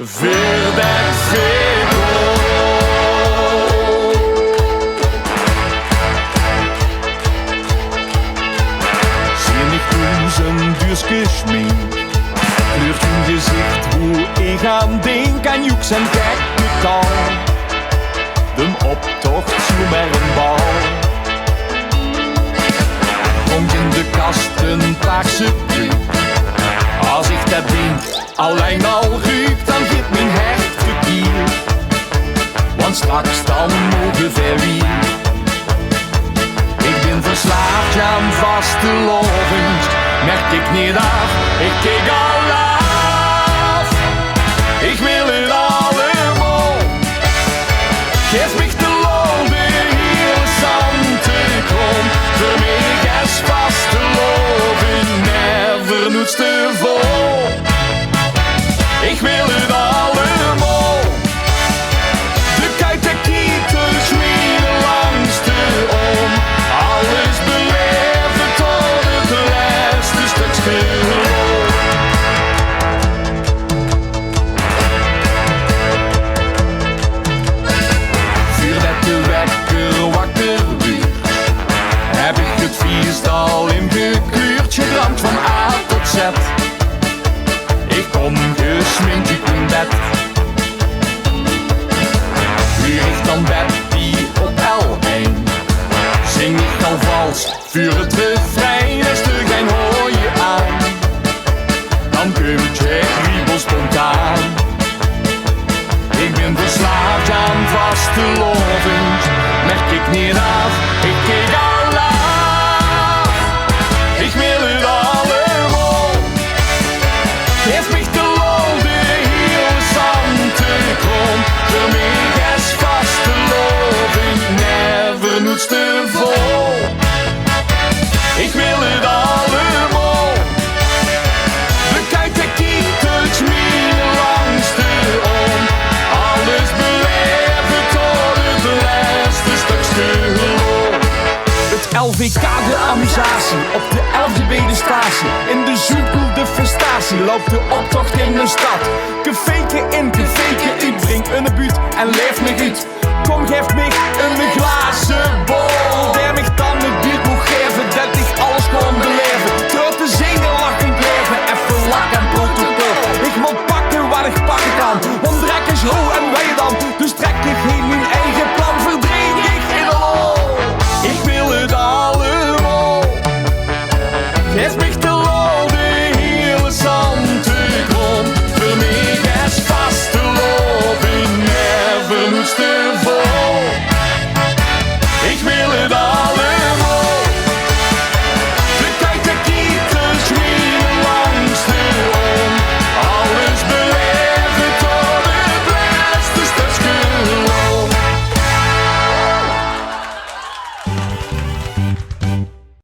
Verder Vego. Zie niet hoe zijn duurs geschminkt, kleurt hun gezicht hoe ik aan denk aan joeks en gekke taal. De optocht zo met een bal. Komt in de kast een paarse buik. Als ik dat denk, alleen al ruikt, dan geeft mijn hart verkeer. Want straks dan mogen we weer. Ik ben verslaafd aan vastelovend, merk ik niet af, ik kijk al af. Ik wil het allemaal. Geef me de lol, de hele zantekom. Voor mij is vastelovend, never nooit te vol. Ik wil het allemaal. De kuit, de kietels, mijn langste om. Alles beleven tot het laatste stukje geloof. Voordat de wekker wakker weer, heb ik het vierstal in gekuurd, gedramd van A tot Z. Ik kom gesminkt uit mijn bed. U ligt dan Betty op L1. Zing ik al vals, vuur het refrein, is er geen hooie aan. Dan komt je kriebel spontaan. Ik ben verslaafd aan vastelovend, merk ik niet af, ik kijk al af. Ik wil het allemaal. Geef me de lol, de hele zantekom. Voor mij is vastelovend, never nooit te vol. Ik wil het allemaal. De kuit, de kietels, mijn langste om. Alles beleven tot het laatste stukje geloof. Het LVK de amusatie, op de 11e de statie. In de zoekel de festatie, loopt de optocht in de stad. Caféke in